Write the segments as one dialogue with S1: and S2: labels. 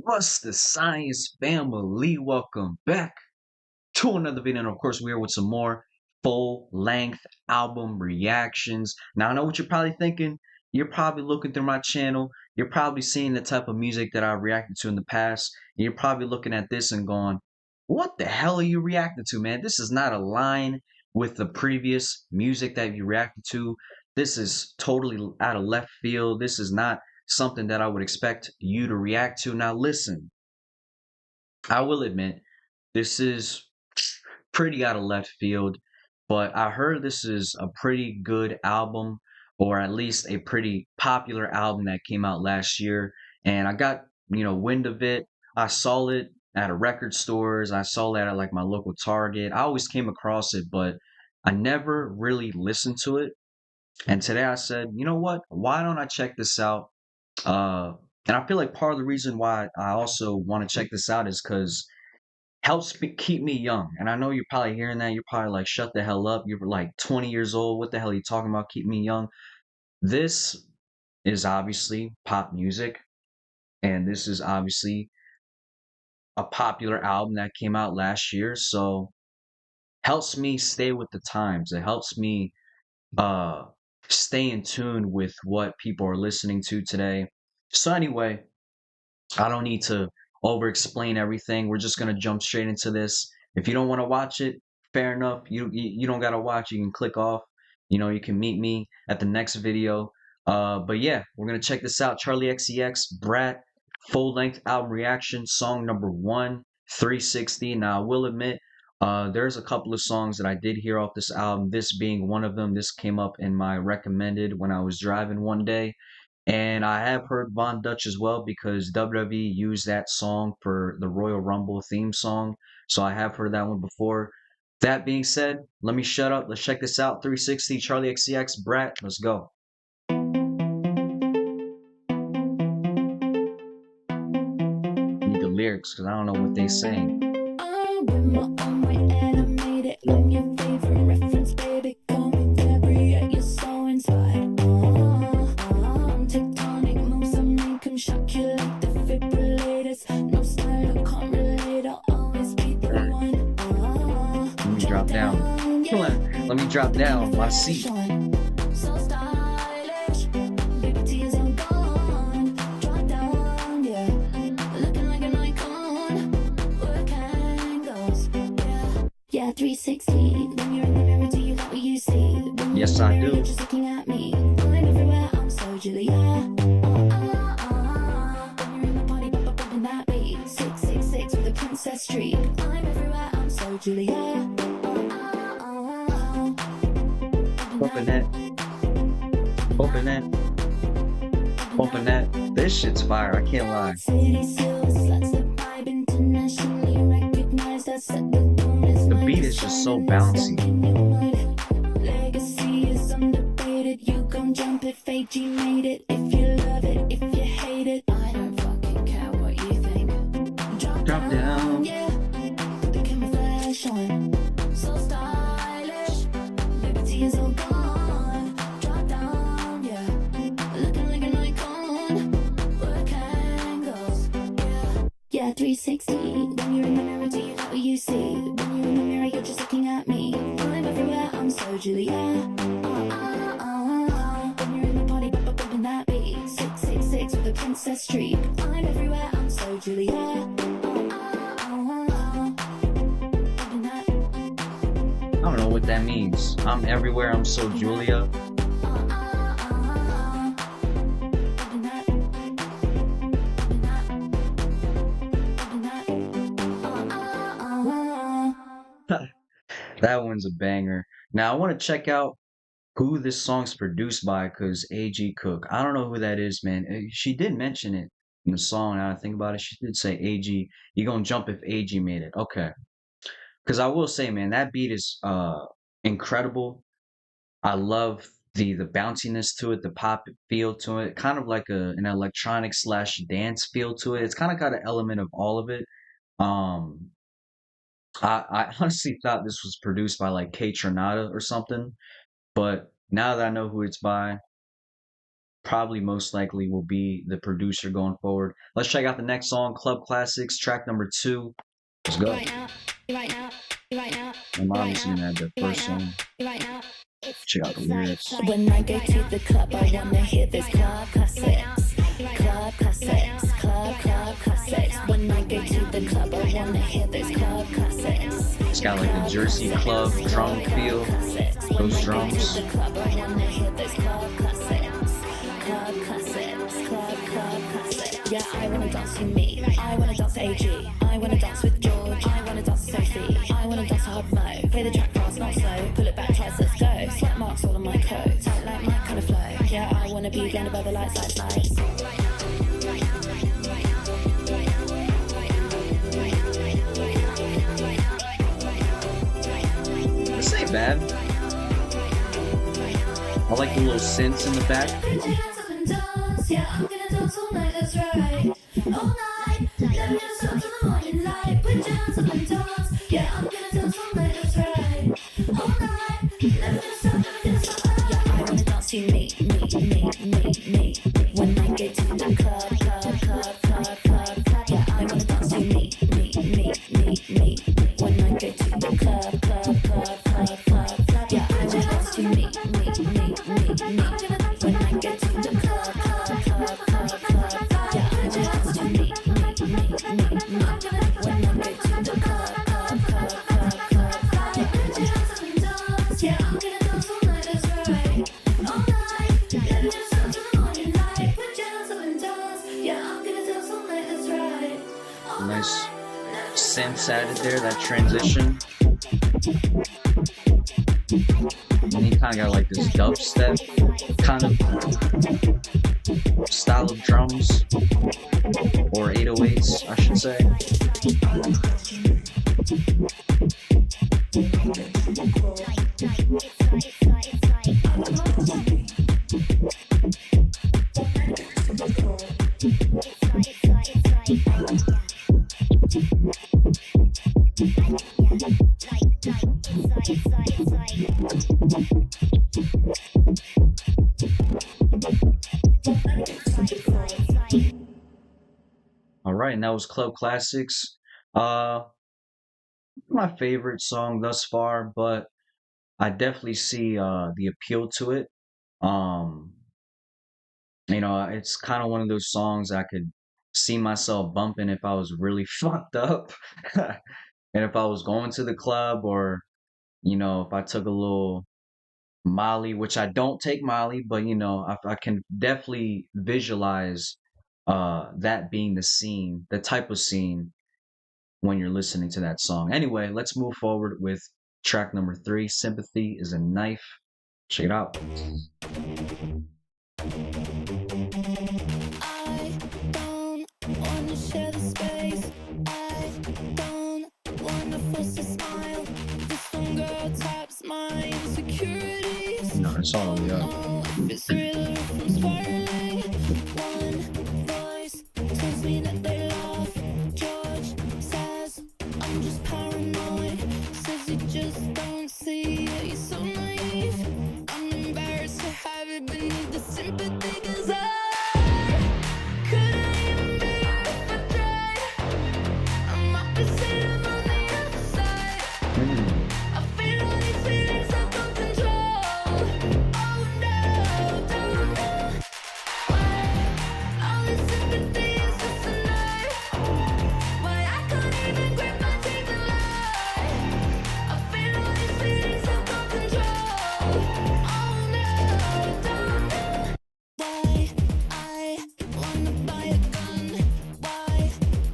S1: What's the science family? Welcome back to another video. And of course, we're here with some more full length album reactions. Now, I know what you're probably thinking. You're probably looking through my channel. You're probably seeing the type of music that I reacted to in the past. And you're probably looking at this and going, what the hell are you reacting to, man? This is not a line with the previous music that you reacted to. This is totally out of left field. This is not something that I would expect you to react to. Now, listen, I will admit this is pretty out of left field, but I heard this is a pretty good album, or at least a pretty popular album that came out last year. And I got, wind of it. I saw it at a record stores. I saw that at like my local Target. I always came across it, but I never really listened to it. And today I said, you know what? Why don't I check this out? Uh, and I feel like part of the reason why I also want to check this out is because helps me keep me young. And I know you're probably hearing that. You're probably like, shut the hell up. You're like 20 years old. What the hell are you talking about? Keep me young. This is obviously pop music. And this is obviously a popular album that came out last year. So helps me stay with the times. It helps me uh stay in tune with what people are listening to today. So anyway, I don't need to over explain everything. We're just gonna jump straight into this. If you don't want to watch it, fair enough. You don't gotta watch. You can click off. You can meet me at the next video. But yeah, we're gonna check this out. Charli XCX, Brat, full length album reaction, song number 1, 360. Now I will admit, there's a couple of songs that I did hear off this album. This being one of them. This came up in my recommended when I was driving one day. And I have heard Von Dutch as well because WWE used that song for the Royal Rumble theme song. So I have heard that one before. That being said, let me shut up. Let's check this out. 360, Charli XCX, Brat. Let's go. Need the lyrics because I don't know what they saying. Drop down. Let me drop down my seat.
S2: Yeah, 360. When you're in the mirror, do you like what you see?
S1: Yes, I do.
S2: You're just looking at me. I'm everywhere. I'm so Julia. When you're in the party, bumping that beat. 666 with a princess streak. I'm everywhere. I'm so Julia.
S1: Open that. Open that. Open that. This shit's fire. I can't lie. The beat is just so bouncy.
S2: Legacy is undefeated. You gon' jump if AG made it. If you love it, if you hate it, I don't fucking care what you think.
S1: Drop down.
S2: Yeah, put the camera flash on. So stylish, liberty is all gone. Drop down, yeah, looking like an icon. Work angles, yeah, 360. When you're in the mirror, do you like what you see? When you're in the mirror, you're just looking at me. I'm everywhere, I'm so Julia. When you're in the party, bumping that beat. 666 with a princess streak. I'm everywhere, I'm so Julia.
S1: I don't know what that means. I'm everywhere. I'm so Julia. That one's a banger. Now I want to check out who this song's produced by because AG Cook. I don't know who that is, man. She did mention it in the song. Now I think about it, she did say AG. You gonna jump if AG made it? Okay. Because I will say, man, that beat is incredible. I love the bounciness to it, the pop feel to it, kind of like an electronic slash dance feel to it. It's kind of got an element of all of it. Um, I honestly thought this was produced by like K Tronada or something, but now that I know who it's by, probably most likely will be the producer going forward. Let's check out the next song, Club Classics, track number 2. Let's go. I'm obviously gonna add the first song. Check out the lyrics.
S2: When I go to the club, I wanna hear those club classics. Club classics, club classics. When I go to the club, I wanna hear those club classics.
S1: It's got like a Jersey club drum feel. Those drums. Yeah, I wanna dance with me. I wanna dance to AG. I wanna dance with George. I wanna dance to Sophie. I wanna dance to Hard Mo. Play the track fast, not slow. Pull it back twice, let's go. Sweat marks all on my coat. Tight like my kind of flow. Yeah, I wanna be blinded by the lights, lights, lights. This ain't bad. I like the little synths in the back.
S2: Yeah, I'm gonna dance all night, that's right. All night, never gonna stop till the morning light. Put your hands up and dance. Yeah, I'm gonna dance all night, that's right. All night, never gonna stop, never gonna stop. Yeah, I wanna dance to me. When I get to the club. Yeah, I wanna dance to me. When I get to the club. Yeah, I wanna dance to me. When I get to the club.
S1: Nice synths added there, that transition. And he kind of got like this dubstep kind of style of drums, or 808s, I should say. Alright, and that was Club Classics. My favorite song thus far, but I definitely see the appeal to it. It's kind of one of those songs I could see myself bumping if I was really fucked up. And if I was going to the club, or if I took a little Molly, which I don't take Molly, but I can definitely visualize that being the scene, the type of scene when you're listening to that song. Anyway, let's move forward with track number 3, Sympathy is a Knife. Check it out.
S2: I don't wanna share the space. I don't wanna force a smile. This one girl taps my insecurities.
S1: No, it's all the way up.
S2: It's real from spiraling. One voice tells me that they love. George says I'm just paranoid. Says you just don't see it. You're so naive. I'm embarrassed to have it beneath the sympathy, 'cause I couldn't even be you if I tried. I'm opposite of on the other side. I feel all these feelings out of control. Oh no, don't know why all this sympathy is just a knife. Why I couldn't even grip my teeth and lie. I feel all these feelings out of control. Oh no, don't know why I wanna buy a gun. Why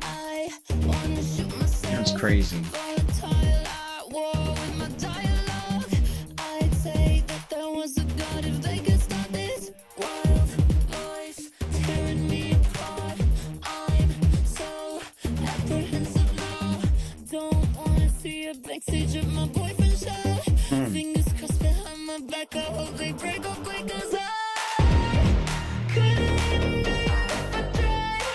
S2: I wanna shoot myself.
S1: That's crazy.
S2: Volatile at war with my dialogue. I'd say that there was a God if they could stop this wild voice tearing me apart. I'm so apprehensive now. Don't wanna see a backstage of my boyfriend's show. Fingers crossed behind my back. I hope they break up quick, 'cause I couldn't even be you if I tried.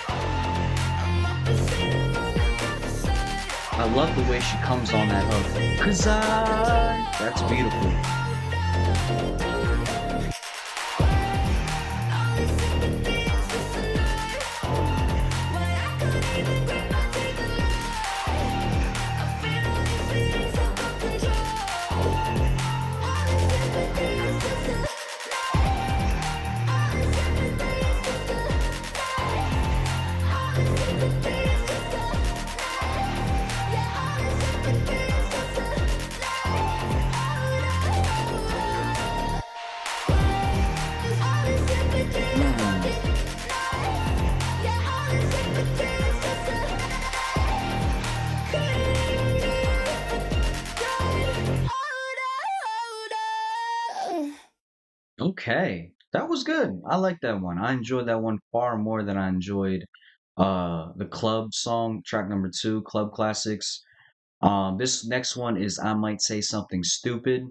S2: I'm opposite of on the other side.
S1: I love the way she comes on that hook. 'Cause that's beautiful.
S2: All this
S1: Okay, that was good. I like that one. I enjoyed that one far more than I enjoyed the club song, track number two, Club Classics. This next one is I Might Say Something Stupid.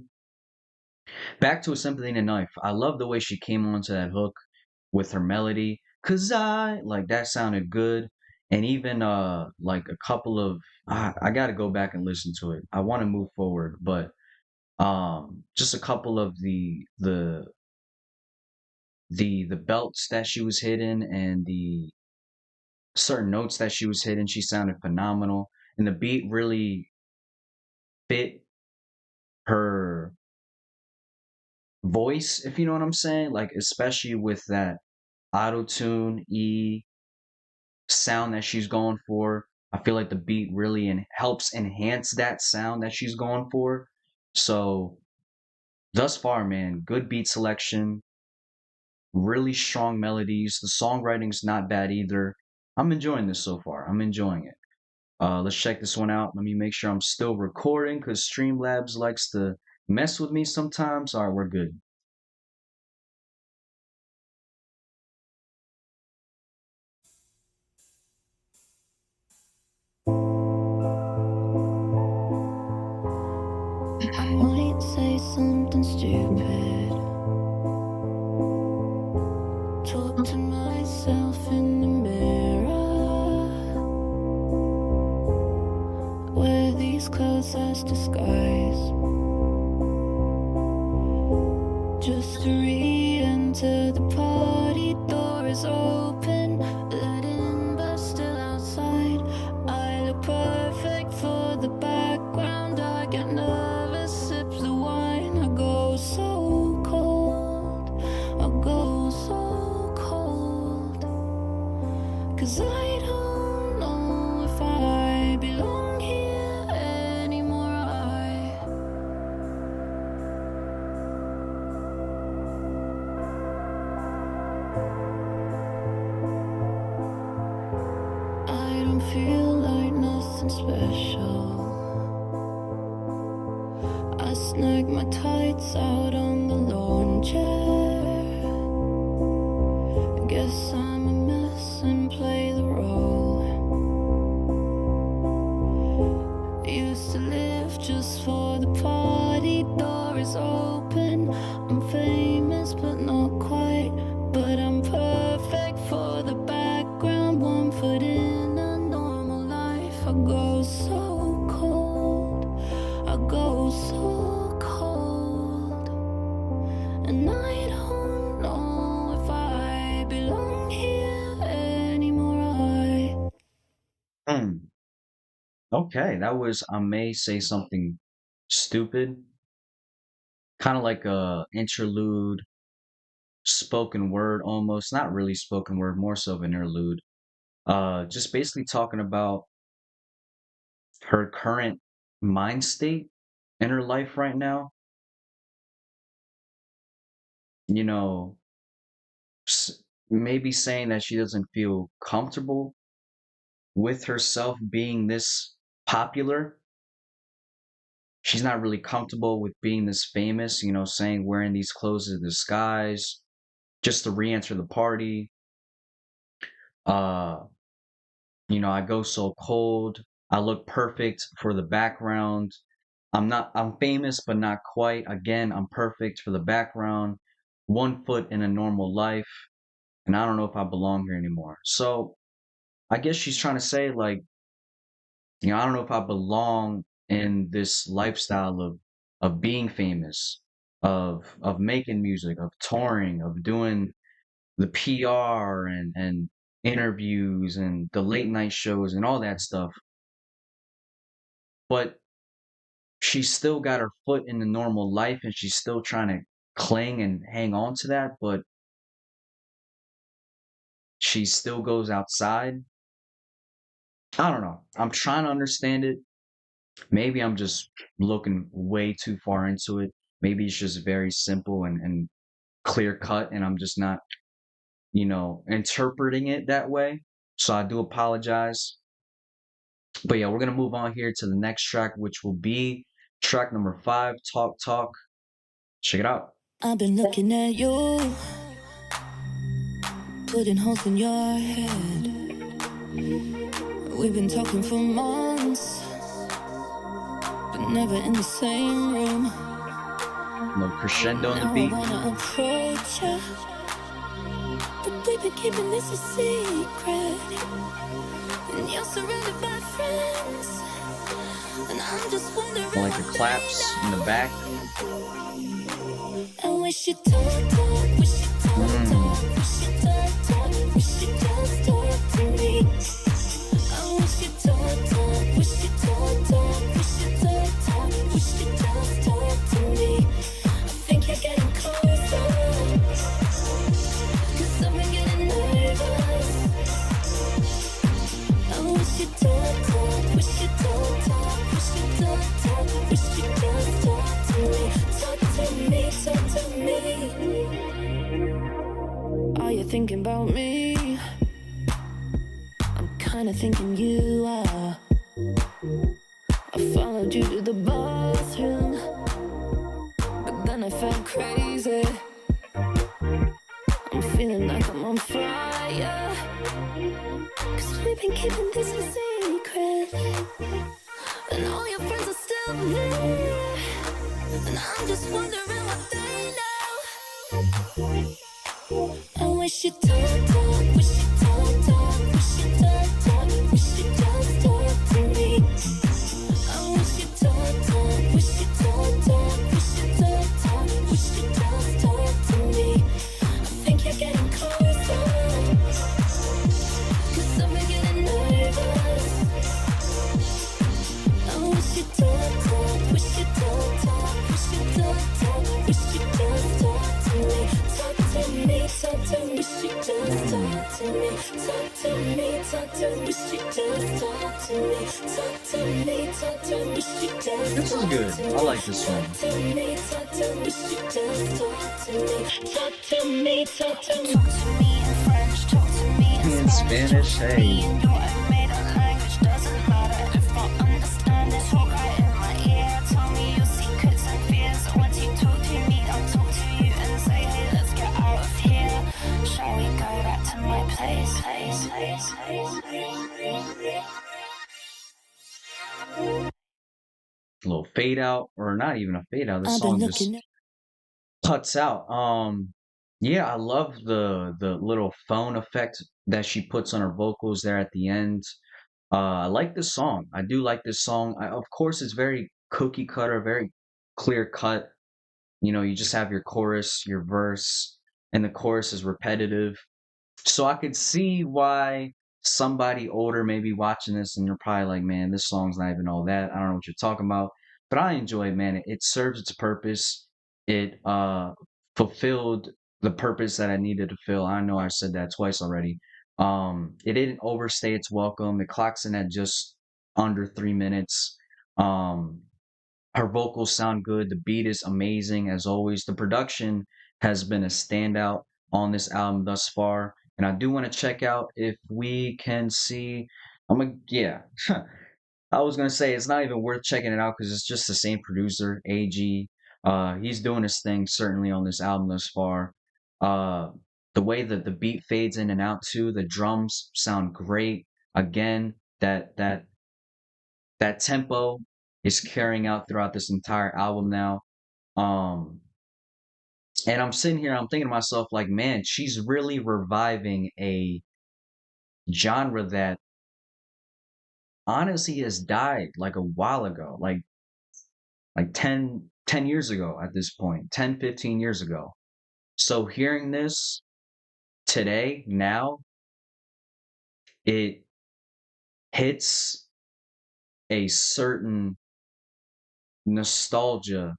S1: Back to a Simple Thing in Knife. I love the way she came onto that hook with her melody. Cause I like that sounded good. And even like a couple of I gotta go back and listen to it. I want to move forward, but just a couple of the belts that she was hitting and the certain notes that she was hitting, she sounded phenomenal. And the beat really fit her voice, if you know what I'm saying. Like especially with that auto tune E sound that she's going for. I feel like the beat really helps enhance that sound that she's going for. So thus far, man, good beat selection, really strong melodies. The songwriting's not bad either. I'm enjoying this so far. I'm enjoying it. Let's check this one out. Let me make sure I'm still recording because Streamlabs likes to mess with me sometimes. All right, we're good.
S2: I might say something stupid. Talk to myself in the mirror. Wear these clothes as disguise, just to re-enter the party. Door is open, let in but still outside. I look perfect for the background. I get nervous, sip the wine. I go so cold, I go so cold. Cause I don't know if I belong here anymore. I don't feel like nothing special. I snag my tights out on the lawn chair. Guess I'm a mess and play the role. Used to live just for the party. Door is open. I'm famous but not quite. But I'm perfect for the background. 1 foot in a normal life. I go so cold, I go so cold. And I don't know if I belong here anymore.
S1: Hmm. Okay, that was I May Say Something Stupid. Kind of like a interlude, spoken word almost. Not really spoken word, more so of an interlude. Just basically talking about her current mind state in her life right now. You know, maybe saying that she doesn't feel comfortable with herself being this popular. She's not really comfortable with being this famous, saying wearing these clothes as a disguise just to re-enter the party. Uh, I go so cold. I look perfect for the background. I'm famous, but not quite. Again, I'm perfect for the background. 1 foot in a normal life. And I don't know if I belong here anymore. So I guess she's trying to say, like, I don't know if I belong in this lifestyle of being famous, of making music, of touring, of doing the PR and interviews and the late night shows and all that stuff. But she's still got her foot in the normal life and she's still trying to cling and hang on to that, but she still goes outside. I don't know. I'm trying to understand it. Maybe I'm just looking way too far into it. Maybe it's just very simple and clear cut, and I'm just not, interpreting it that way. So I do apologize. But yeah, we're gonna move on here to the next track, which will be track number 5, Talk Talk. Check it out.
S2: I've been looking at you, putting holes in your head. We've been talking for months, but never in the same room.
S1: No crescendo on the
S2: Now I
S1: beat.
S2: wanna approach you, but we've been keeping this a secret. And you're surrounded by friends, and I'm just wondering
S1: I like the claps in the back.
S2: I wish you talk, wish you talk, wish you talk, wish you just talk to me. I wish you talk, wish you talk, wish you talk, wish you just talk to me. I think you're getting closer, 'cause I've been getting nervous. I wish you talk, wish you talk, wish you talk, wish you just talk to me. Talk to me, talk to me. Are you thinking about me? I'm kinda thinking you are. I followed you to the bathroom, but then I felt crazy. I'm feeling like I'm on fire, 'cause we've been keeping this a secret. And all your friends are still there, and I'm just wondering what they know. I wish you talk, wish you talk, wish you talk, wish you just talk to me. I wish you talk, wish you talk, wish you talk, wish you just talk to me. I think you're getting closer, 'cause I've been getting nervous. I wish you talk, wish you talk, wish you talk, wish you just talk to me. Talk to me, talk to me, wish you just talk to me. Talk to me, talk to me, wish you just talk to me. Talk to me, talk to me, wish you just
S1: This is good. I like this one.
S2: talk to me, talk to me, wish you just talk to me. Talk to me, talk to me.
S3: Talk to me in French, talk to me in
S1: In Spanish,
S3: Talk to
S1: hey.
S3: me in your own made up language, doesn't matter if I understand it. Talk right in my ear, tell me your secrets and fears. Once you talk to me, I'll talk to you and say, hey, let's get out of here. Shall we go back to my place?
S1: A little fade out, or not even a fade out. The
S2: I've been
S1: song just
S2: looking at
S1: cuts out. Yeah, I love the little phone effect that she puts on her vocals there at the end. I like this song. I do like this song. Of course, it's very cookie cutter, very clear cut. You know, you just have your chorus, your verse, and the chorus is repetitive. So I could see why somebody older may be watching this and you're probably like, man, this song's not even all that. I don't know what you're talking about. But I enjoy it, man. It serves its purpose. It fulfilled the purpose that I needed to fill. I know I said that twice already. It didn't overstay its welcome. It clocks in at just under 3 minutes. Um, her vocals sound good. The beat is amazing as always. The production has been a standout on this album thus far. And I do want to check out if we can see. Yeah. I was gonna say it's not even worth checking it out because it's just the same producer, AG. He's doing his thing certainly on this album thus far. Uh, the way that the beat fades in and out too, the drums sound great. Again, that tempo is carrying out throughout this entire album now. Um, and I'm sitting here, I'm thinking to myself, like, man, she's really reviving a genre that honestly has died like a while ago, like 10 years ago at this point, 10, 15 years ago. So hearing this today, now, it hits a certain nostalgia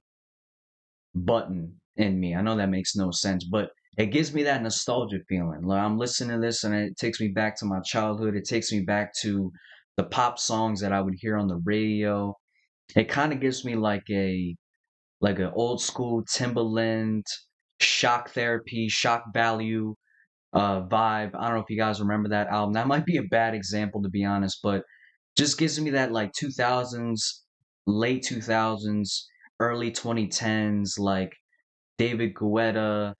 S1: button in me. I know that makes no sense, but it gives me that nostalgia feeling. Like I'm listening to this and it takes me back to my childhood. It takes me back to the pop songs that I would hear on the radio. It kind of gives me like an old school Timbaland shock therapy, shock value vibe. I don't know if you guys remember that album. That might be a bad example to be honest, but just gives me that like 2000s, late 2000s, early 2010s like David Guetta,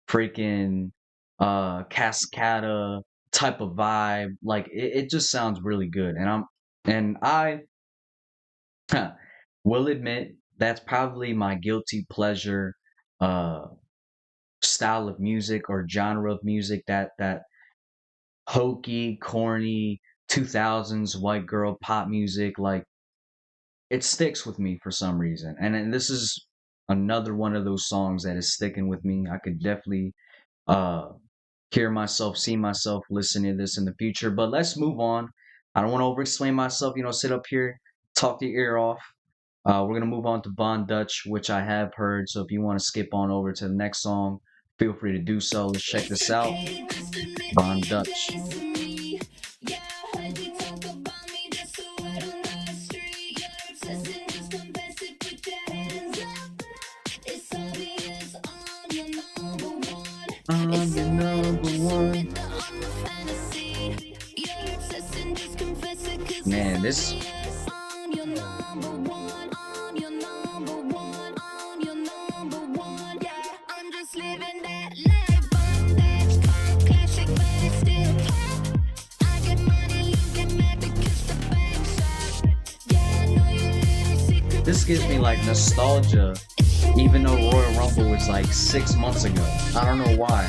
S1: freaking Cascada type of vibe. Like it just sounds really good. And I will admit that's probably my guilty pleasure uh style of music or genre of music, that hokey, corny 2000s white girl pop music. Like it sticks with me for some reason. And this is another one of those songs that is sticking with me. I could definitely uh hear myself, see myself listening to this in the future. But let's move on. I don't want to over explain myself, sit up here, talk your ear off. We're gonna move on to Von Dutch, which I have heard. So if you want to skip on over to the next song, feel free to do so. Let's check this out. Von Dutch. I'm your number one. Man, this. This gives me like nostalgia, even though Royal Rumble was like 6 months ago. I don't know why.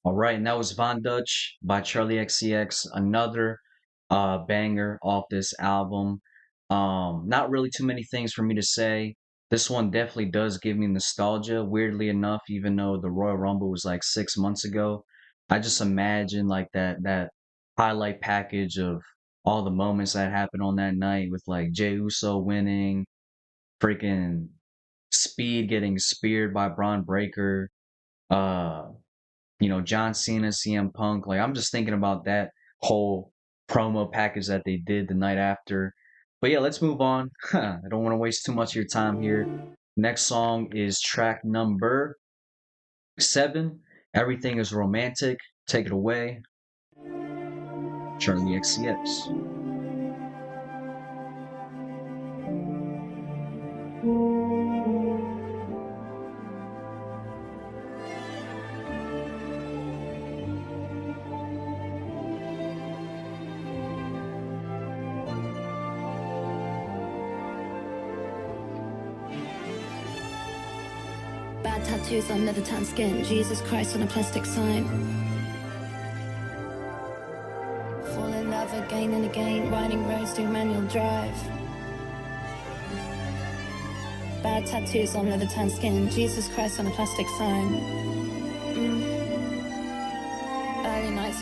S1: All right, and that was Von Dutch by Charli XCX, another banger off this album. Not really too many things for me to say. This one definitely does give me nostalgia, weirdly enough, even though the Royal Rumble was like 6 months ago. I just imagine like that highlight package of all the moments that happened on that night with like Jey Uso winning, freaking Speed getting speared by Braun Breaker, uh John Cena, CM Punk. Like I'm just thinking about that whole promo package that they did the night after. But yeah, let's move on. I don't want to waste too much of your time here. Next song is track number 7. Everything is Romantic. Take it away. Charli XCX.
S2: Bad tattoos on leather tan skin. Jesus Christ on a plastic sign. Fall in love again and again. Riding roads through manual drive. Bad tattoos on leather tan skin. Jesus Christ on a plastic sign. Early nights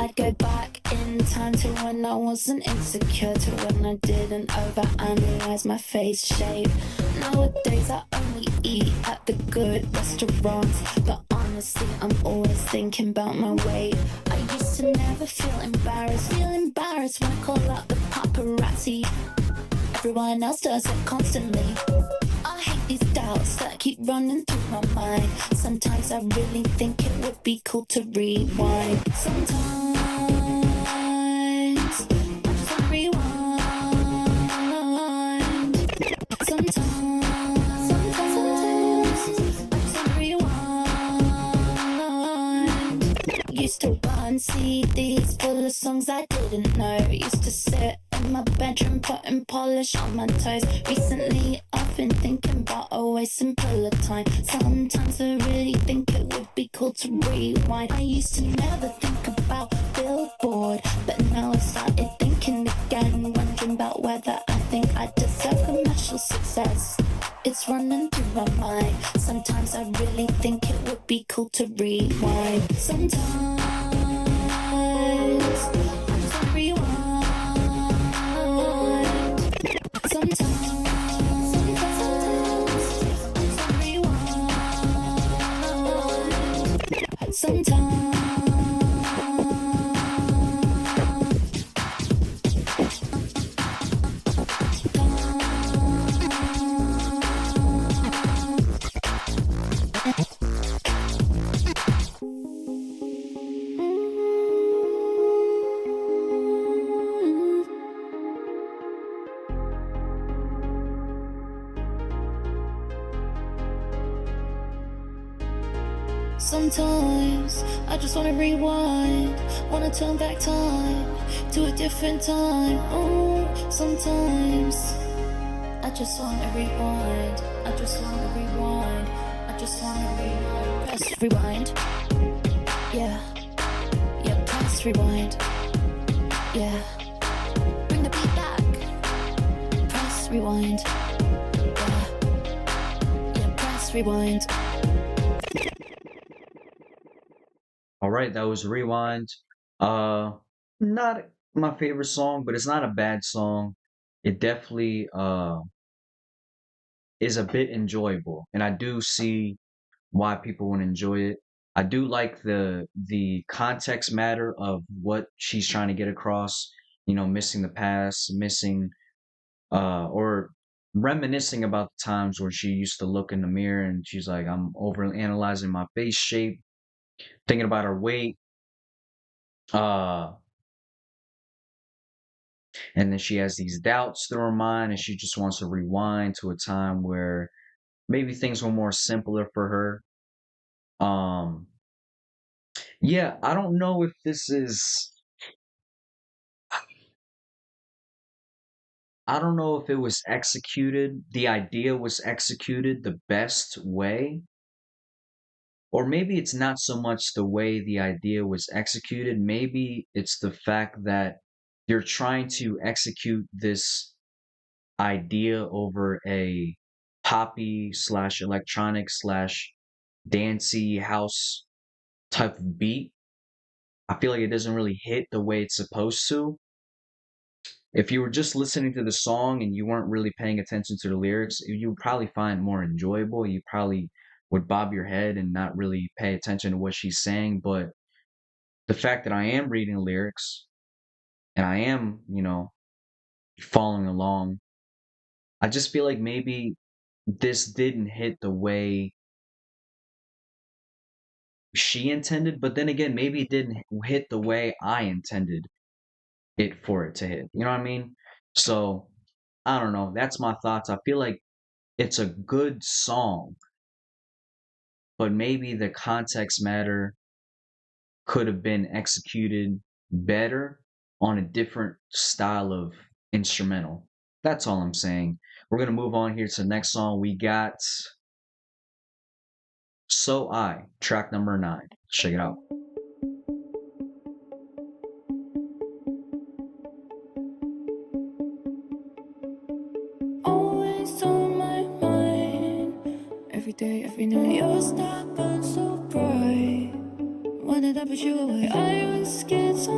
S2: I'd go back in time to when I wasn't insecure, to when I didn't overanalyze my face shape. Nowadays I only eat at the good restaurants, but honestly I'm always thinking about my weight. I used to never feel embarrassed when I call out the paparazzi. Everyone else does it constantly. I hate these doubts that keep running through my mind. Sometimes I really think it would be cool to rewind. Sometimes I just wanna rewind. Sometimes I just wanna rewind. Used to run CDs full of songs I didn't know. Used to sit in my bedroom putting polish on my toes. Recently I've been thinking about a way simpler time. Sometimes I really think it would be cool to rewind. I used to never think about Billboard, but now I've started thinking again, wondering about whether I think I deserve commercial success. It's running through my mind. Sometimes I really think it would be cool to rewind. Sometimes I just wanna rewind. Sometimes Sometimes I just wanna rewind, wanna turn back time to a different time. Oh, sometimes I just wanna rewind, I just wanna rewind, I just wanna rewind. Press rewind, yeah, yeah, press rewind, yeah. Bring the beat back, press rewind, yeah, yeah, press rewind.
S1: All right, that was Rewind. Not my favorite song, but it's not a bad song. It definitely is a bit enjoyable, and I do see why people would enjoy it. I do like the context matter of what she's trying to get across. You know, missing the past, missing or reminiscing about the times where she used to look in the mirror and she's like, I'm over analyzing my face shape, thinking about her weight. Uh, and then she has these doubts through her mind and she just wants to rewind to a time where maybe things were more simpler for her. Yeah, I don't know if this is, I don't know if it was executed, the idea was executed the best way, or maybe it's not so much the way the idea was executed. Maybe it's the fact that you're trying to execute this idea over a poppy slash electronic slash dancey house type of beat. I feel like it doesn't really hit the way it's supposed to. If you were just listening to the song and you weren't really paying attention to the lyrics, you would probably find it more enjoyable. You probably would bob your head and not really pay attention to what she's saying. But the fact that I am reading the lyrics and I am, following along, I just feel like maybe this didn't hit the way she intended, but then again, maybe it didn't hit the way I intended it for it to hit. You know what I mean? So I don't know. That's my thoughts. I feel like it's a good song, but maybe the context matter could have been executed better on a different style of instrumental. That's all I'm saying. We're gonna move on here to the next song. We got So I, track number 9. Check it out.
S2: Always on my mind, every day, every night. Your star burns so bright. Why did I put you away? I was scared, so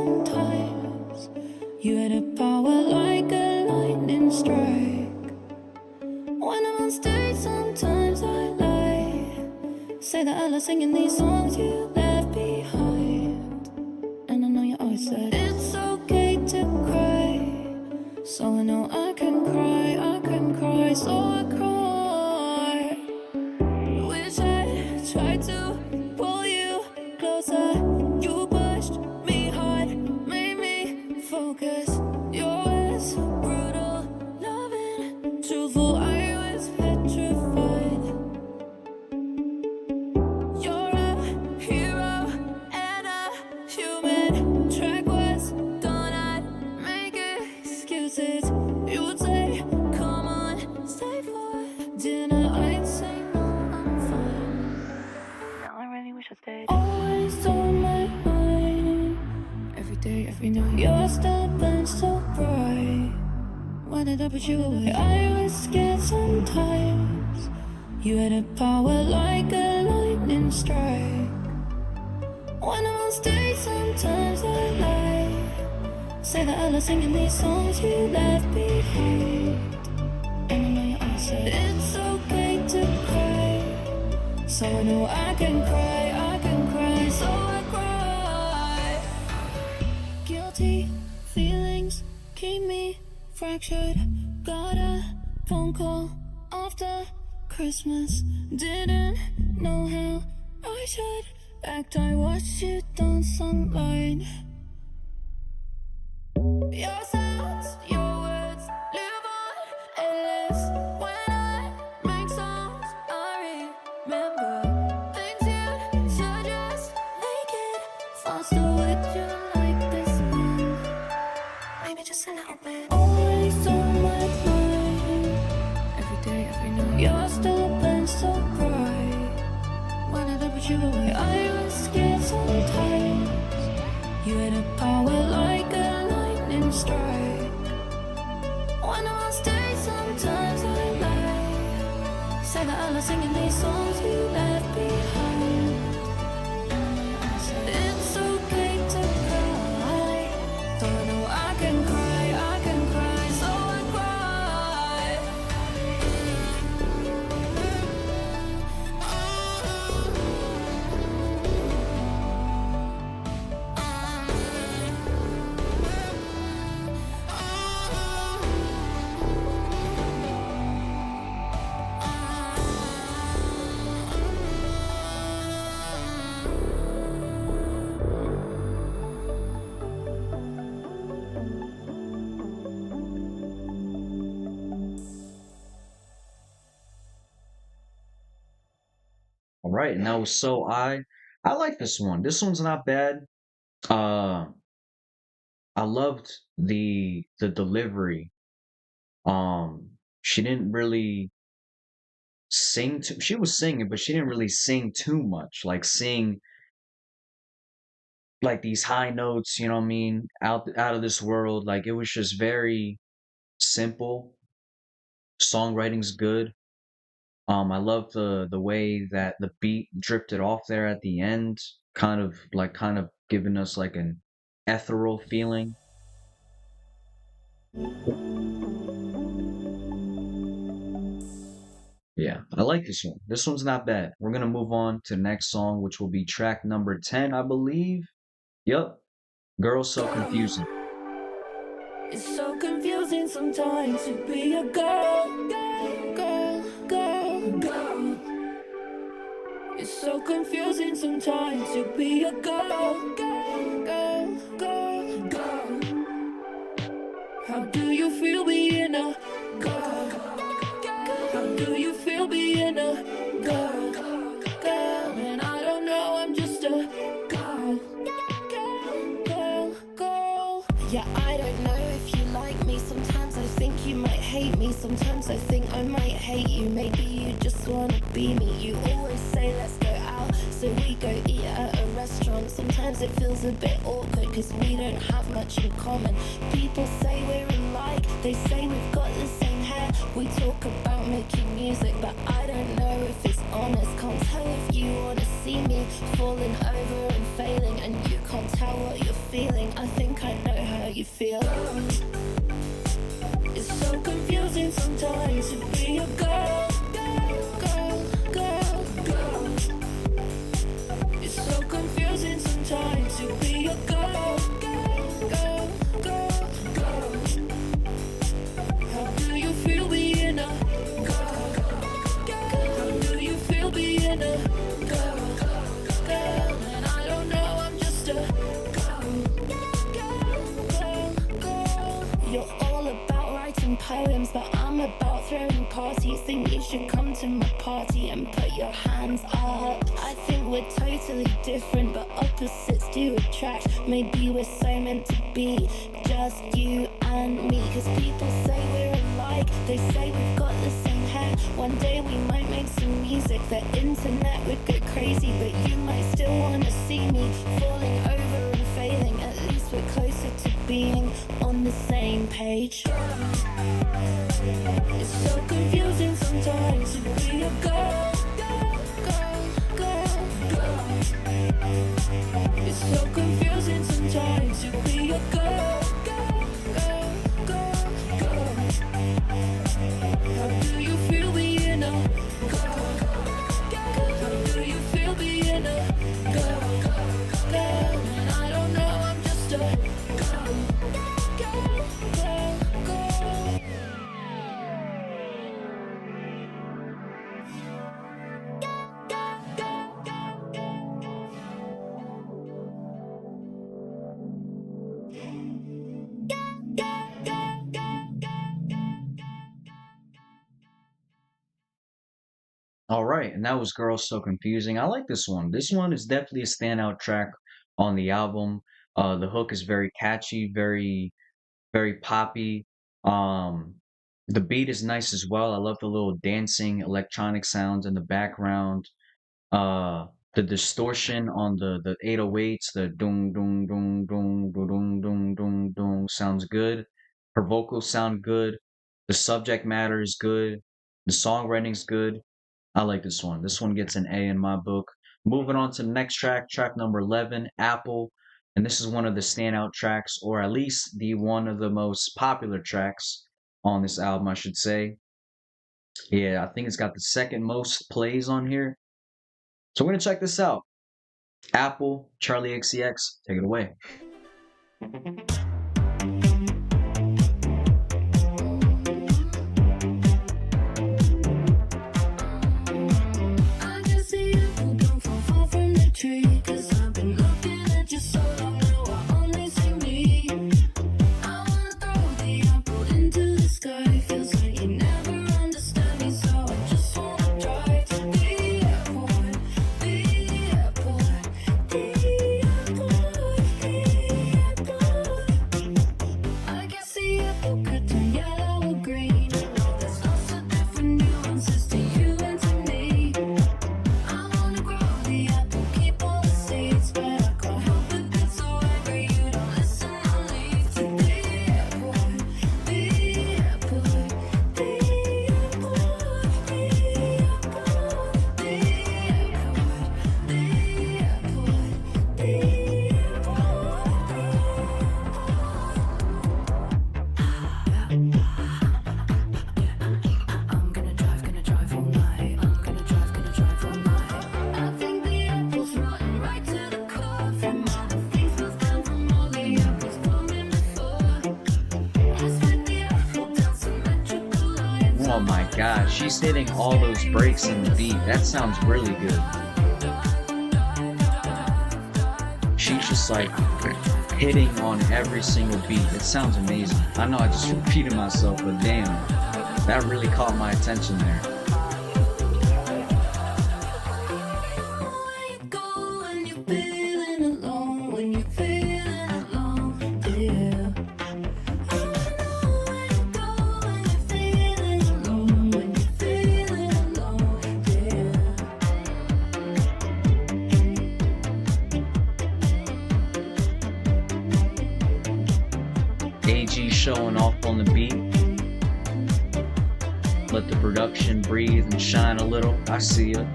S2: singing these songs you left behind. And I know you always said it's okay to cry, so I know I can cry, so I cry. Wish I tried to pull you closer. You pushed me hard, made me focus. Your words brutal, loving, truthful. I was petrified. You're a hero and a human. Track was done, I'd make excuses. You would say, come on, stay for dinner. I'd say, no, I'm fine.
S3: Now I really wish I stayed.
S2: Always on my mind, every day, every night. Your star burns so bright. Why did I put you away? I was scared sometimes. You had a power like a lightning strike. When I'm on stage, sometimes I lie. Say that I love singing these songs you left behind. And I know you all said it's okay to cry, so I know I can cry, so I cry. Guilty feelings keep me fractured. Got a phone call after Christmas. Didn't know how I should act. I watched you dance online. Your sounds, your words live on endless. When I make songs, I remember things you should just make it faster. Would you like this one? Maybe just a little bit. Always on my mind, every day, every night. Your star burns so bright. Why did I put you away? I was scared sometimes. You had a power like a lightning strike. When I'm on stage, sometimes I lie. Say that I love singing these songs you left behind. It's okay to cry, so I know I can cry, so I cry.
S1: All right, and that was So I like this one. This one's not bad. Uh I loved the delivery. She didn't really sing too, she was singing, but she didn't really sing too much. Like sing like these high notes, you know what I mean, out of this world. Like it was just very simple. Songwriting's good. I love the way that the beat drifted off there at the end, kind of giving us like an ethereal feeling. Yeah, I like this one. This one's not bad. We're gonna move on to the next song, which will be track number 10, I believe. Yup. Girl So Confusing.
S2: It's so confusing sometimes to be a girl. It's so confusing sometimes to be a girl. How do you feel being a girl? How do you feel being a girl? And I don't know, I'm just a girl.
S3: Yeah, I don't know if you like me. Sometimes I think you might hate me. Sometimes I think I might hate you. Maybe you just wanna be me. You always say let's go out, so we go eat at a restaurant. Sometimes it feels a bit awkward cause we don't have much in common. People say we're alike, they say we've got the same hair. We talk about making music, but I don't know if it's honest. Can't tell if you wanna see me falling over and failing, and you can't tell what you're feeling. I think I know how you feel.
S2: It's so confusing sometimes to be a girl.
S3: time to be your girl, girl, girl, girl. How do you feel being a girl, girl? How do you feel being a girl, girl? And I don't know, I'm just a girl, girl, girl. You're all about writing poems, but I'm about throwing parties. Think you should come to my party and put your hands up. I think we're totally different, but opposites do attract. Maybe we're so meant to be, just you and me. Cause people say we're alike, they say we've got the same hair. One day we might make some music, the internet would go crazy, but you might still wanna see me falling over and failing. At least we're closer to being on the same page. It's so confusing sometimes to be a girl, girl, girl, girl. It's so confusing sometimes to be a girl, girl, girl, girl. How do you feel being a girl, girl? How do you feel being a girl, girl? And I don't know, I'm just a girl, girl, girl, girl.
S1: All right, and that was Girl So Confusing. I like this one. This one is definitely a standout track on the album. The hook is very catchy, very poppy. Um, the beat is nice as well. I love the little dancing electronic sounds in the background. Uh, the distortion on the 808s, the doom doom doom doom doom doom doom doom doom sounds good. Her vocals sound good. The subject matter is good. The songwriting's good. I like this one. This one gets an A in my book. Moving on to the next track, track number 11, Apple. And this is one of the standout tracks, or at least the one of the most popular tracks on this album, I should say. Yeah, I think it's got the second most plays on here. So we're going to check this out. Apple, Charli XCX, take it away.
S3: I can see apple don't fall far from the tree. Cause I've been looking at you so long now, I only see me. I wanna throw the apple into the sky. Feels like you never understand me, so I just wanna try to be apple, the apple, the apple, the apple. I can see apple could turn yellow or green. I know there's lots of different nuances to you and to me. I wanna grow the apple, keep all the seeds, but I can't help it, get so angry you don't listen or leave. To the apple, the apple, the apple, the apple, the I'm gonna drive all night. I'm gonna drive all night. I think the apple's rotten right to the core. From all the things we've done, from all the apples coming before. Let's fit the apple down symmetrical lines.
S1: Oh my god, she's hitting all those breaks in the beat. That sounds really good. She's just like hitting on every single beat. It sounds amazing. I know I just repeated myself, but damn, that really caught my attention there.
S3: Where you go when you're feeling alone, when you're feeling alone, yeah. I know where you go when you're feeling alone, when you're feeling alone, yeah.
S1: AG showing off on the beat. Let the production breathe and shine a little. I see it.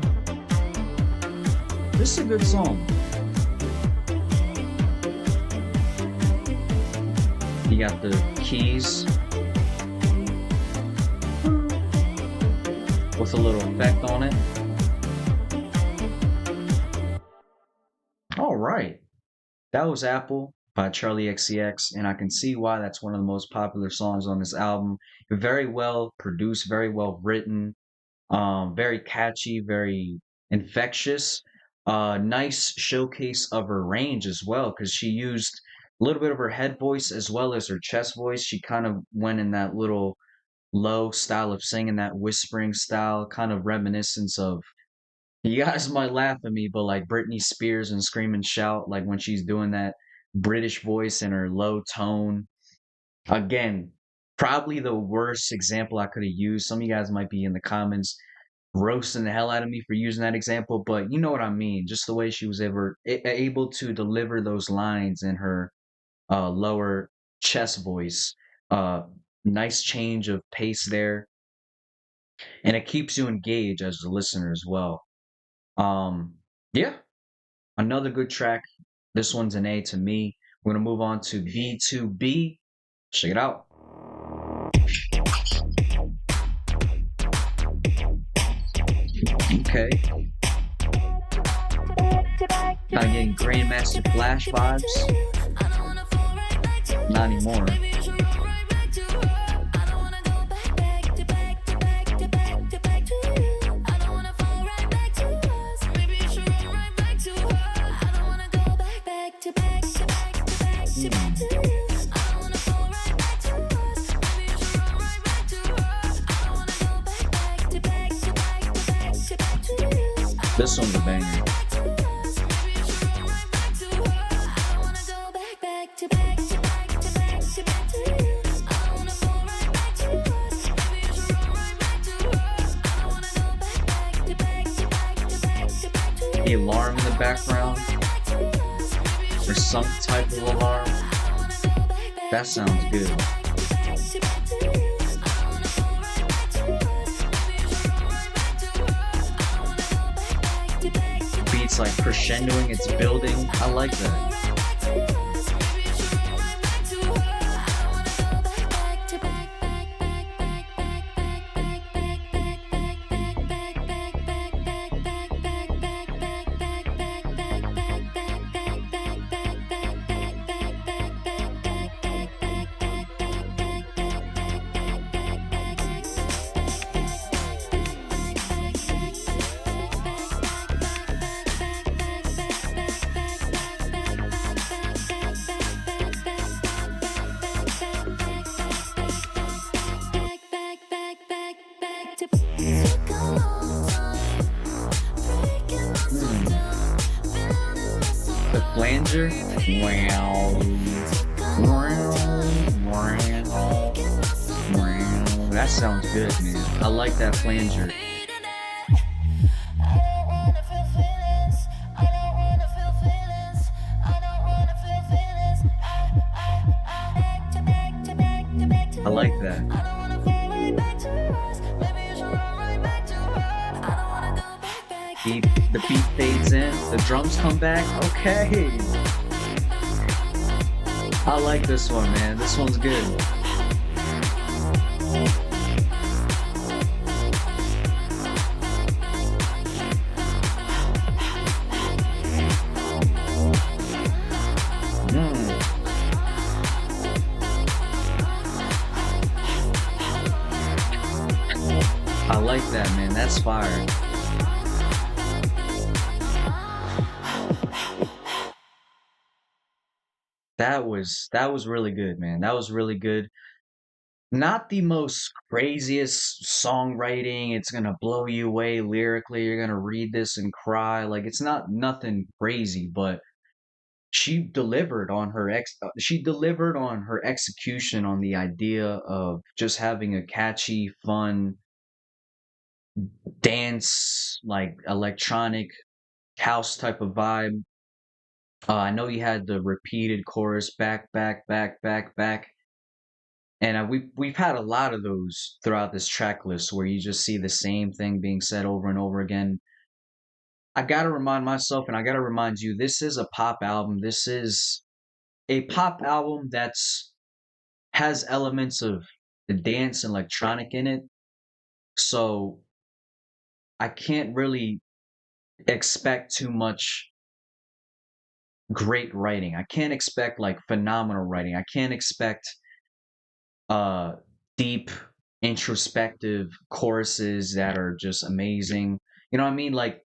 S1: This is a good song. You got the keys with a little effect on it. All right. That was Apple by Charli XCX, and I can see why that's one of the most popular songs on this album. Very well produced, very well written, very catchy, very infectious. Nice showcase of her range as well, because she used a little bit of her head voice as well as her chest voice. She kind of went in that little low style of singing, that whispering style, kind of reminiscence of, you guys might laugh at me, but like Britney Spears and Scream and Shout, like when she's doing that British voice in her low tone. Again, probably the worst example I could have used. Some of you guys might be in the comments roasting the hell out of me for using that example, but you know what I mean. Just the way she was able to deliver those lines in her lower chest voice. Uh, Nice change of pace there, and it keeps you engaged as a listener as well. Yeah, another good track. This one's an A to me. We're gonna move on to B2B. Check it out. Okay. Kind of getting Grandmaster Flash vibes. Not anymore. This one's a banger. The alarm in the background, or some type of alarm. That sounds good. Beats like crescendoing, it's building. I like that. The flanger. That sounds good, man. I like that flanger. I like that. The beat fades in, the drums come back. Okay. I like this one, man. This one's good. I like that, man. That's fire. That was really good, man. That was really good. Not the most craziest songwriting. It's gonna blow you away lyrically. You're gonna read this and cry. Like, it's not nothing crazy, but she delivered on her execution on the idea of just having a catchy, fun dance, like electronic house type of vibe. I know you had the repeated chorus, back, back, back, back, back, and we've had a lot of those throughout this track list where you just see the same thing being said over and over again. I gotta remind myself, and I gotta remind you, this is a pop album. This is a pop album that's has elements of the dance and electronic in it. So I can't really expect too much great writing. I can't expect like phenomenal writing. I can't expect uh deep introspective choruses that are just amazing. You know what I mean? Like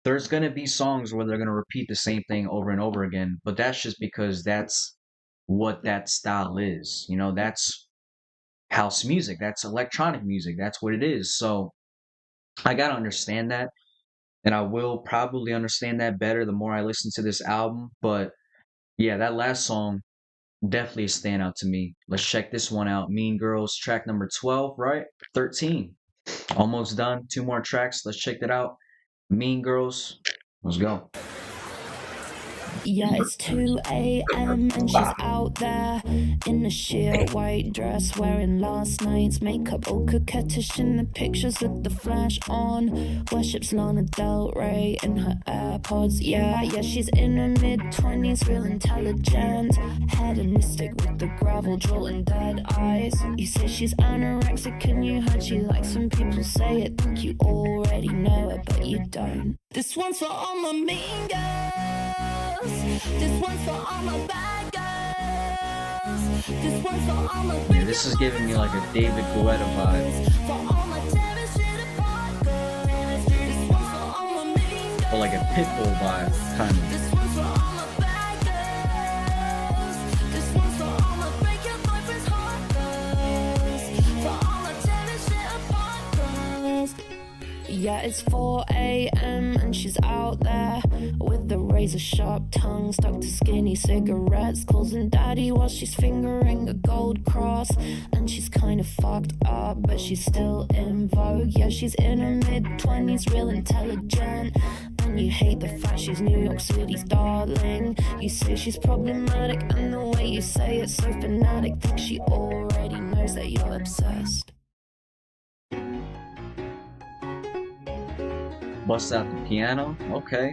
S1: there's gonna be songs where they're gonna repeat the same thing over and over again, but that's just because that's what that style is. You know, that's house music, that's electronic music, that's what it is. So I gotta understand that, and I will probably understand that better the more I listen to this album. But yeah, that last song definitely a standout to me. Let's check this one out. Mean Girls, track number 12, right? 13. Almost done. Two more tracks. Let's check that out. Mean Girls. Let's go.
S2: Yeah, it's 2 a.m. and she's out there in a sheer white dress, wearing last night's makeup, all coquettish in the pictures with the flash on. Worships Lana Del Rey in her AirPods. Yeah, she's in her mid-20s, real intelligent, hedonistic with the gravel jaw and dead eyes. You say she's anorexic and you heard she likes when people say it. Think you already know her, but you don't. This one's for all my mean girls. This one's for all my bad girls. This one's for all my
S1: Yeah, this is giving me like a David Guetta vibe.
S2: For all my tearing shit apart girls. This one's for all my mean girls.
S1: Or like a Pitbull vibe, kind of.
S2: This one's for all my bad girls. This one's for all my break your boyfriend's heart girls. For all my tearing shit apart girls. Yeah, it's 4 a.m. and she's out there with the razor sharp tongue stuck to skinny cigarettes, calling daddy while she's fingering a gold cross. And she's kind of fucked up, but she's still in vogue. Yeah, she's in her mid-20s, real intelligent. And you hate the fact she's New York City's darling. You say she's problematic, and the way you say it's so fanatic. Think she already knows that you're obsessed.
S1: Bust out the piano. Okay.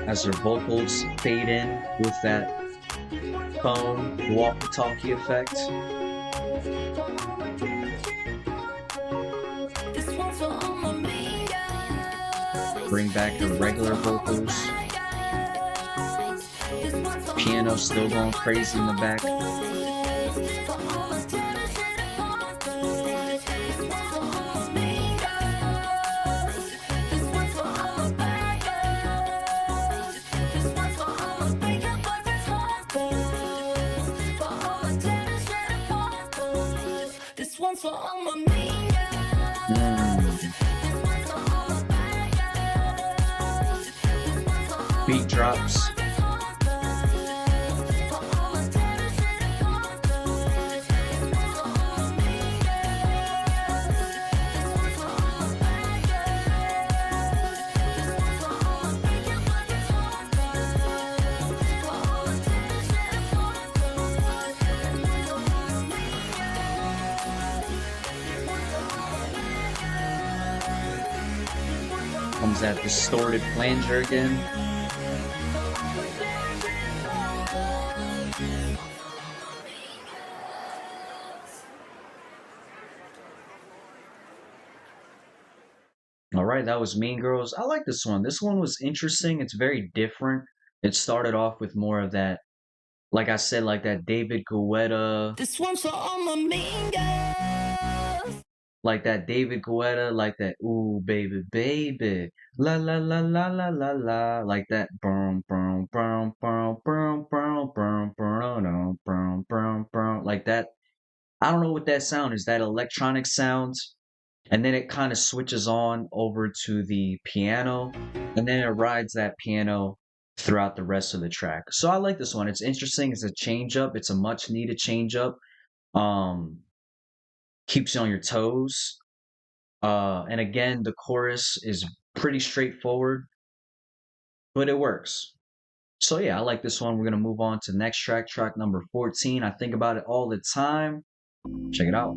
S1: As her vocals fade in with that phone walkie-talkie effect. Bring back her regular vocals. Piano still going crazy in the back. Beat drops. Comes that distorted flanger again. All right, that was Mean Girls. I like this one. This one was interesting. It's very different. It started off with more of that, like I said, like that David Guetta.
S2: This one's for all my mean girls.
S1: Like that David Guetta, like that ooh baby baby, la la la la la la la, like that boom boom boom boom boom boom boom boom boom boom boom, like that. I don't know what that sound is. That electronic sound, and then it kind of switches on over to the piano, and then it rides that piano throughout the rest of the track. So I like this one. It's interesting. It's a change up. It's a much needed change up. Keeps you on your toes. And again, the chorus is pretty straightforward, but it works. So yeah, I like this one. We're gonna move on to the next track, track number 14. I think about it all the time. Check it out.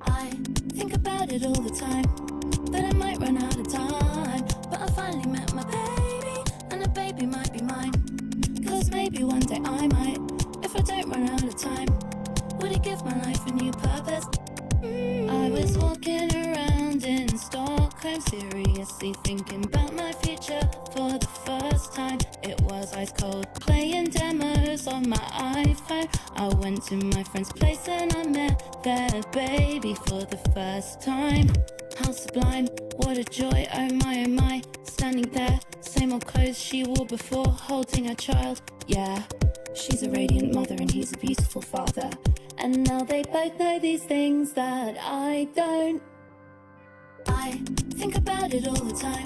S2: I think about it all the time, that I might run out of time. But I finally met my baby, and day I might. If I don't run out of time, would it give my life a new purpose? I was walking around in Stockholm, seriously thinking about my future for the first time. It was ice cold, playing demos on my iPhone. I went to my friend's place and I met their baby for the first time. How sublime, what a joy, oh my, standing there, same old clothes she wore before, holding her child. Yeah, she's a radiant mother and he's a beautiful father. And now they both know these things that I don't. I think about it all the time,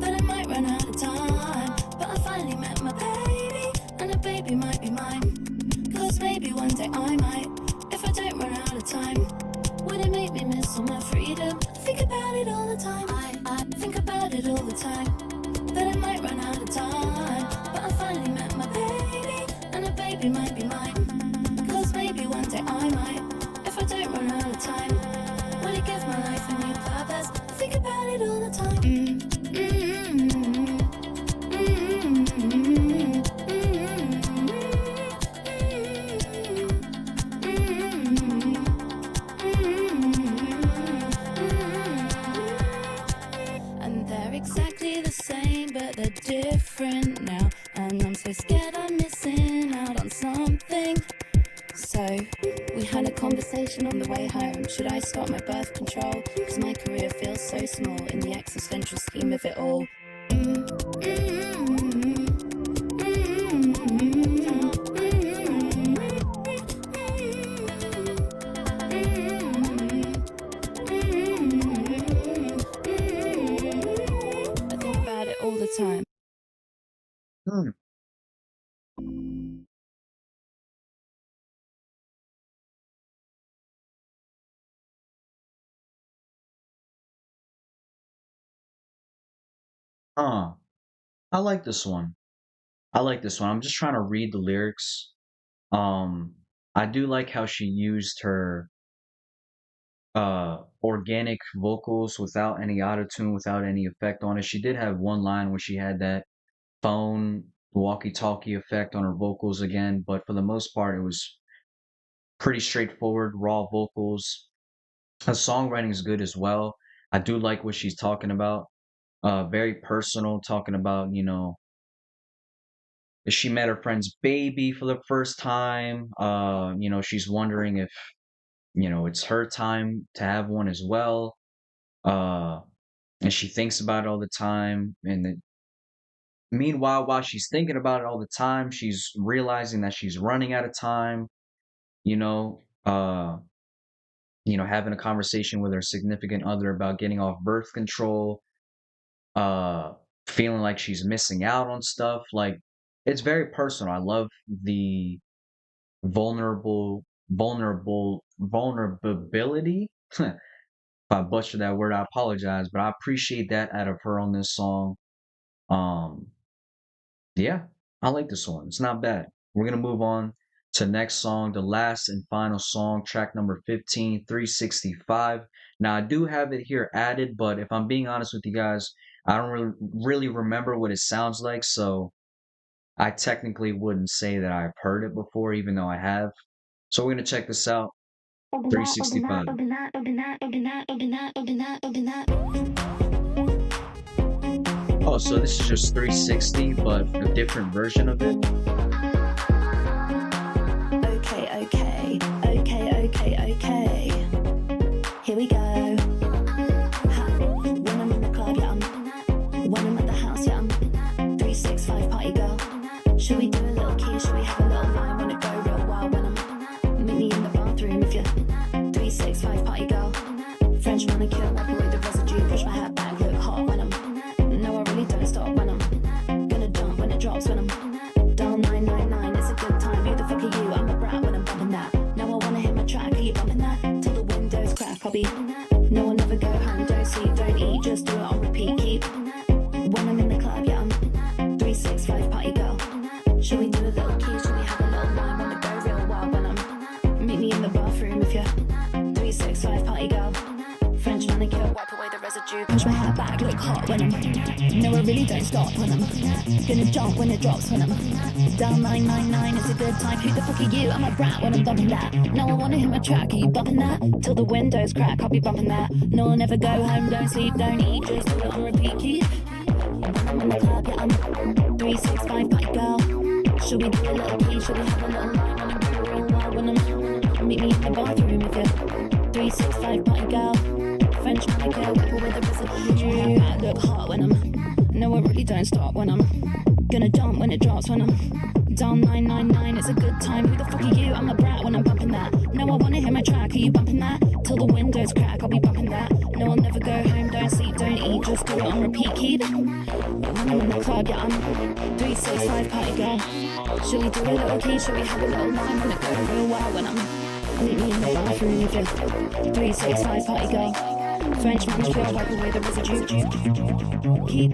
S2: that I might run out of time. But I finally met my baby, and a baby might be mine. Cause maybe one day I might, if I don't run out of time. Would it make me miss all my freedom? I think about it all the time. I think about it all the time, that I might run out of time. But I finally met my baby, and a baby might be mine. Cause maybe one day I might, if I don't run out of time. Will it give my life a new purpose? I think about it all the time. And they're exactly the same, but they're different now. And I'm so scared I'm missing out on something. So, we had a conversation on the way home. Should I start my birth control? Cause my career feels so small in the existential scheme of it all. I think about it all the time.
S1: Hmm. Huh. I like this one. I like this one. I'm just trying to read the lyrics. Um, I do like how she used her organic vocals without any auto-tune, without any effect on it. She did have one line where she had that phone walkie-talkie effect on her vocals again, but for the most part it was pretty straightforward, raw vocals. Her songwriting is good as well. I do like what she's talking about. Very personal, talking about, she met her friend's baby for the first time. She's wondering if, it's her time to have one as well. Uh, and she thinks about it all the time. And meanwhile, while she's thinking about it all the time, she's realizing that she's running out of time, you know, uh, having a conversation with her significant other about getting off birth control, uh, feeling like she's missing out on stuff. Like, it's very personal. I love the vulnerability. If I butcher that word, I apologize, but I appreciate that out of her on this song. Um, yeah, I like this one. It's not bad. We're gonna move on to the next song, the last and final song, track number 15, 365. Now I do have it here added, but if I'm being honest with you guys, I don't really remember what it sounds like, so I technically wouldn't say that I've heard it before, even though I have. So we're gonna check this out. 365. Oh, so this is just 360, but a different version of it.
S2: Okay. Here we go. When I'm in the club, yeah, when I'm at the house, yeah, 365 party girl. Should we do a little kiss? Should we have a little line when it go real wild? When I'm meet me in the bathroom if you're 365 party girl. French manicure, wipe away the residue, push my hair back, look hot when I'm. No, I really don't stop when I'm gonna jump when it drops when I'm. Dial 999, it's a good time. Who the fuck are you? I'm a brat when I'm bumping that. Now I wanna hit my track, are you bumping that? Till the windows crack, I'll be. No, I'll never go home, don't sleep, don't eat, just do it on repeat. Keep. When I'm in the club, yeah, I'm 365 party girl. Should we do a little kiss? Should we have a little line when it go real wild? When I'm meet me in the bathroom if you're 365 party girl. French
S3: manicure, wipe away the residue. Push my hair back, look hot when I'm no, I really don't stop when I'm gonna jump when it drops when I'm down 999. It's a good time. Who the fuck are you? I'm a brat when I'm bumping that. No, I wanna hit my track. Are you bumping that? Till the windows crack, I'll be bumping that. No, I'll never go home, don't sleep, don't eat, just do it on repeat. Keep I'm in the club, yeah, I'm 365 party girl. Should we do a little key? Should we have a little line when I'm real wild when I'm meet me in the bathroom if you're 365 party girl. French manicure, people with a residue. I look hot when I'm no, I really don't stop when I'm gonna jump when it drops when I'm down 999. It's a good time. Who the fuck are you? I'm a brat when I'm bumping that. No, I wanna hear my track. Are you bumping that? Till the windows crack, I'll be bumping that. No, I'll never go home, don't sleep, don't eat, just do it on repeat. Keep when I'm in the club, yeah, I'm 365 party girl. Should we do a little key? Should we have a little line when it go real wild when I'm meet me in the bathroom if you're 365 party girl. French manicure, wipe away the residue. Keep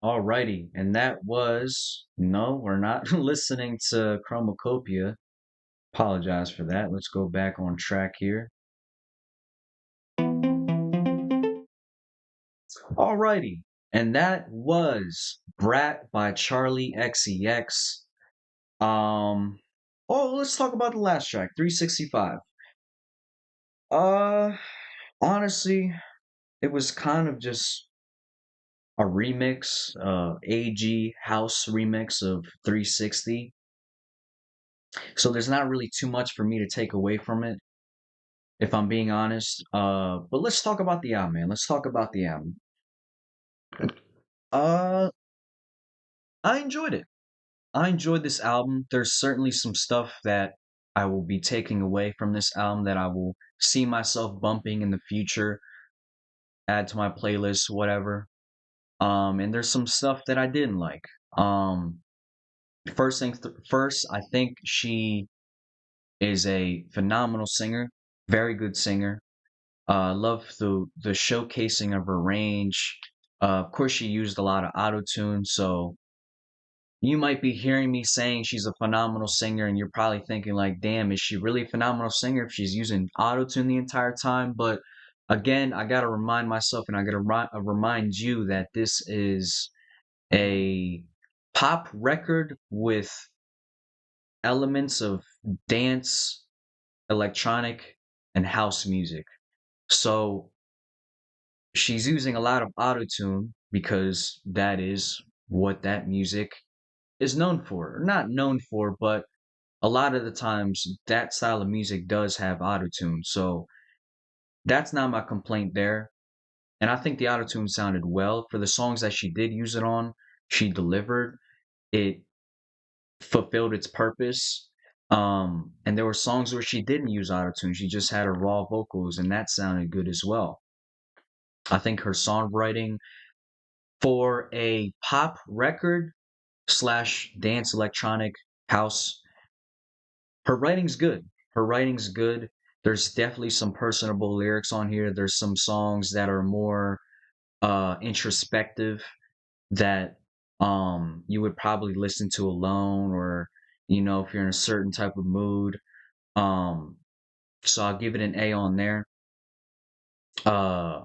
S1: Alrighty, and that was no, we're not listening to Chromacopia. Apologize for that. Let's go back on track here. Alrighty, and that was Brat by Charli XCX. Let's talk about the last track, 365. Honestly, it was kind of just a remix, AG house remix of 360. So there's not really too much for me to take away from it, if I'm being honest. But let's talk about the album, man. Let's talk about the album. Uh, I enjoyed it. I enjoyed this album. There's certainly some stuff that I will be taking away from this album that I will see myself bumping in the future, add to my playlist, whatever. And there's some stuff that I didn't like. First, I think she is a phenomenal singer, very good singer. Love the showcasing of her range. Of course, she used a lot of auto tune, so you might be hearing me saying she's a phenomenal singer, and you're probably thinking like, "Damn, is she really a phenomenal singer if she's using auto tune the entire time?" But again, I gotta remind myself, and I gotta remind you that this is a pop record with elements of dance, electronic, and house music. So she's using a lot of autotune because that is what that music is known for. Or not known for, but a lot of the times that style of music does have autotune. So that's not my complaint there. And I think the autotune sounded well. For the songs that she did use it on, she delivered. It fulfilled its purpose. And there were songs where she didn't use autotune. She just had her raw vocals, and that sounded good as well. I think her songwriting for a pop record slash dance electronic house, her writing's good. Her writing's good. There's definitely some personable lyrics on here. There's some songs that are more introspective that you would probably listen to alone, or if you're in a certain type of mood. So I'll give it an A on there. Uh,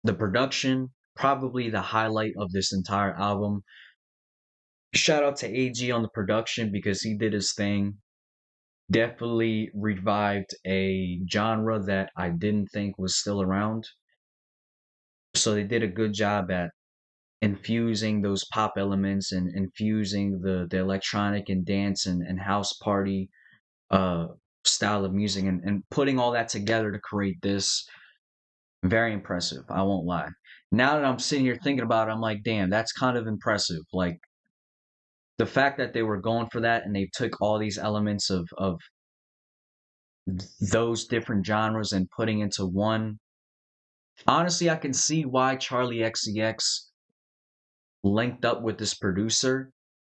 S1: the production, probably the highlight of this entire album. Shout out to AG on the production because he did his thing. Definitely revived a genre that I didn't think was still around. So they did a good job at infusing those pop elements and infusing the electronic and dance and house party uh style of music and putting all that together to create this. Very impressive, I won't lie. Now that I'm sitting here thinking about it, I'm like, damn, that's kind of impressive. Like the fact that they were going for that and they took all these elements of those different genres and putting into one. Honestly, I can see why Charli XCX linked up with this producer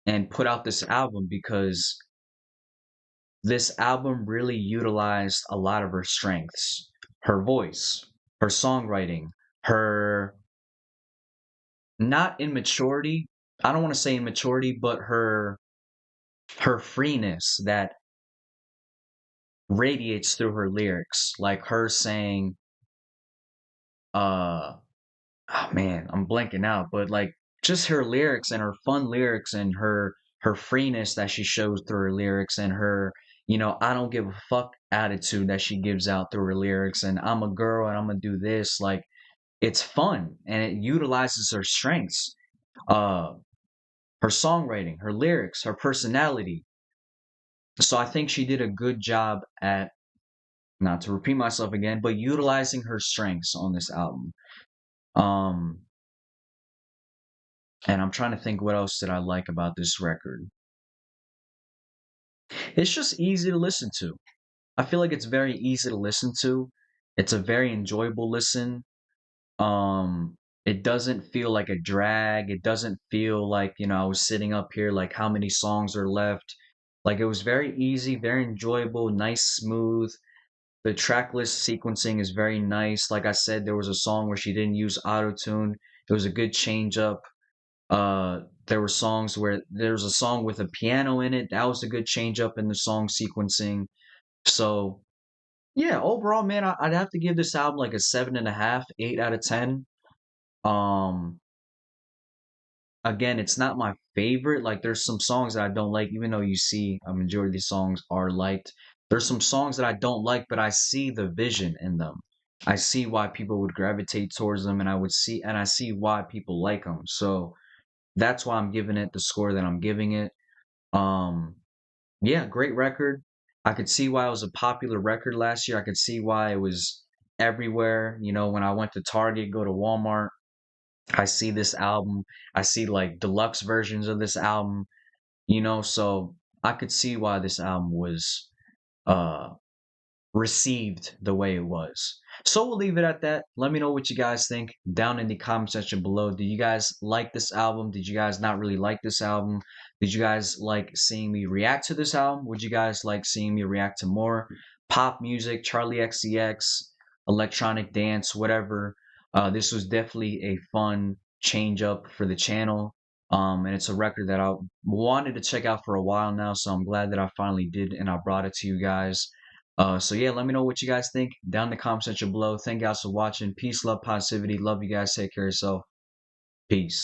S1: and put out this album because this album really utilized a lot of her strengths, her voice, her songwriting, her not immaturity. I don't want to say immaturity, but her freeness that radiates through her lyrics, like her saying, oh man, I'm blanking out, but like just her lyrics and her fun lyrics and her freeness that she shows through her lyrics and her, I don't give a fuck attitude that she gives out through her lyrics and I'm a girl and I'm gonna do this. Like it's fun and it utilizes her strengths. Uh her songwriting, her lyrics, her personality. So I think she did a good job at, not to repeat myself again, but utilizing her strengths on this album. Um And I'm trying to think what else did I like about this record. It's just easy to listen to. I feel like it's very easy to listen to. It's a very enjoyable listen. It doesn't feel like a drag. It doesn't feel like, I was sitting up here like how many songs are left. Like it was very easy, very enjoyable, nice, smooth. The track list sequencing is very nice. Like I said, there was a song where she didn't use auto tune. It was a good change up. There were songs where there was a song with a piano in it. That was a good change up in the song sequencing. So yeah, overall, man, I'd have to give this album like a 7.5, 8 out of 10. Um, Again, it's not my favorite. Like there's some songs that I don't like, even though you see a majority of these songs are liked. There's some songs that I don't like, but I see the vision in them. I see why people would gravitate towards them, and I see why people like them. So that's why I'm giving it the score that I'm giving it. Um, yeah, great record. I could see why it was a popular record last year. I could see why it was everywhere. When I went to Target, go to Walmart, I see this album. I see like deluxe versions of this album, so I could see why this album was uh received the way it was. So we'll leave it at that. Let me know what you guys think down in the comment section below. Did you guys like this album? Did you guys not really like this album? Did you guys like seeing me react to this album? Would you guys like seeing me react to more pop music, Charli XCX, electronic dance, whatever? This was definitely a fun change up for the channel. And it's a record that I wanted to check out for a while now, so I'm glad that I finally did and I brought it to you guys. So yeah, let me know what you guys think down in the comment section below. Thank you guys for watching. Peace, love, positivity. Love you guys. Take care of yourself. Peace.